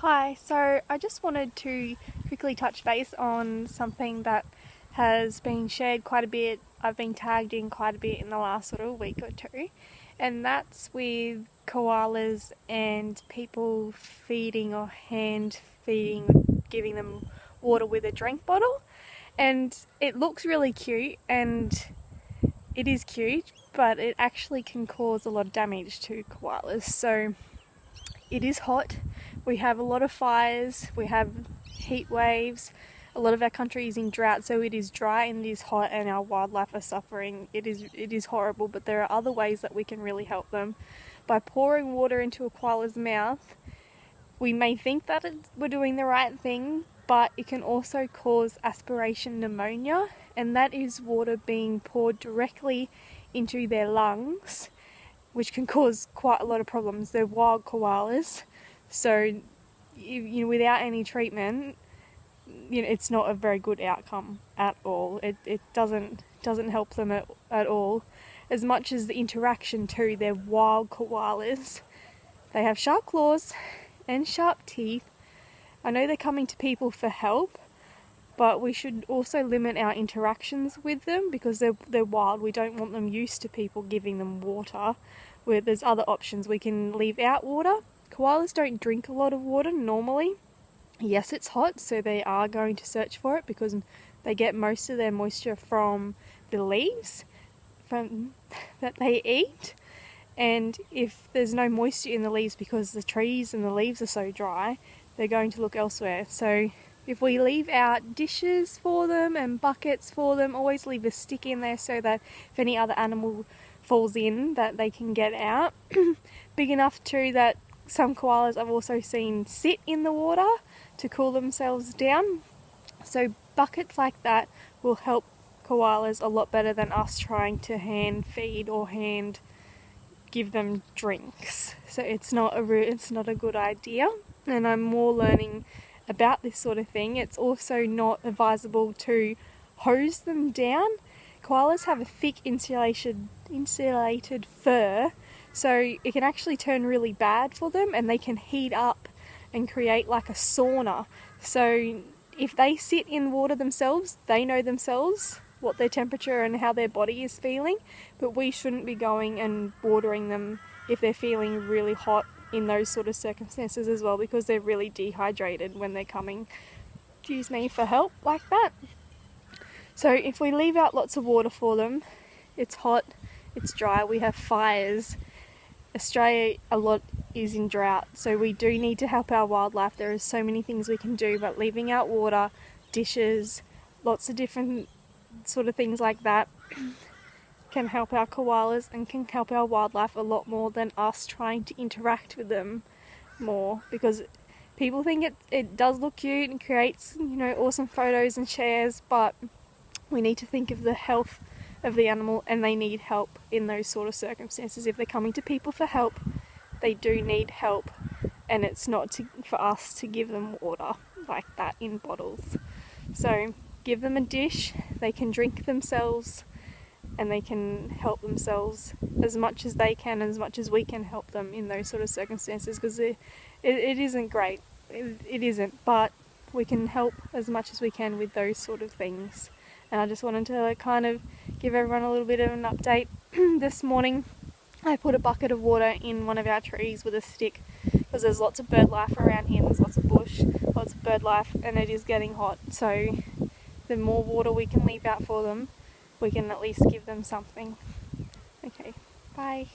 Hi, so I just wanted to quickly touch base on something that has been shared quite a bit. I've been tagged in quite a bit in the last sort of week or two, and that's with koalas and people feeding or hand feeding, giving them water with a drink bottle. And it looks really cute, and it is cute, but it actually can cause a lot of damage to koalas. So it is hot, we have a lot of fires, we have heat waves, a lot of our country is in drought, so it is dry and it is hot and our wildlife are suffering. It is horrible, but there are other ways that we can really help them. By pouring water into a koala's mouth, we may think that we're doing the right thing, but it can also cause aspiration pneumonia, and that is water being poured directly into their lungs, which can cause quite a lot of problems. They're wild koalas, so without any treatment, it's not a very good outcome at all. It doesn't help them at all. As much as the interaction too, they're wild koalas. They have sharp claws and sharp teeth. I know they're coming to people for help, but we should also limit our interactions with them because they're wild. We don't want them used to people giving them water. Where there's other options. We can leave out water. Koalas don't drink a lot of water normally. Yes, it's hot, so they are going to search for it because they get most of their moisture from the leaves that they eat. And if there's no moisture in the leaves because the trees and the leaves are so dry, they're going to look elsewhere. So if we leave out dishes for them and buckets for them, always leave a stick in there so that if any other animal falls in, that they can get out. Big enough too that some koalas I've also seen sit in the water to cool themselves down. So buckets like that will help koalas a lot better than us trying to hand feed or hand give them drinks. So it's not a good idea, and I'm more learning about this sort of thing. It's also not advisable to hose them down. Koalas have a thick insulated fur, so it can actually turn really bad for them, and they can heat up and create like a sauna. So if they sit in water themselves, they know themselves what their temperature and how their body is feeling, but we shouldn't be going and watering them if they're feeling really hot in those sort of circumstances as well, because they're really dehydrated when they're coming, for help like that. So if we leave out lots of water for them, it's hot, it's dry, we have fires. Australia a lot is in drought, so we do need to help our wildlife. There are so many things we can do, but leaving out water, dishes, lots of different sort of things like that can help our koalas and can help our wildlife a lot more than us trying to interact with them more, because people think it does look cute and creates awesome photos and shares, but we need to think of the health of the animal, and they need help in those sort of circumstances. If they're coming to people for help, they do need help, and it's not for us to give them water like that in bottles. So give them a dish, they can drink themselves, and they can help themselves as much as they can, as much as we can help them in those sort of circumstances, because it isn't great. It isn't, but we can help as much as we can with those sort of things. And I just wanted to kind of give everyone a little bit of an update. This morning I put a bucket of water in one of our trees with a stick, because there's lots of bird life around here, there's lots of bush, lots of bird life, and it is getting hot. So the more water we can leave out for them, we can at least give them something. Okay, bye.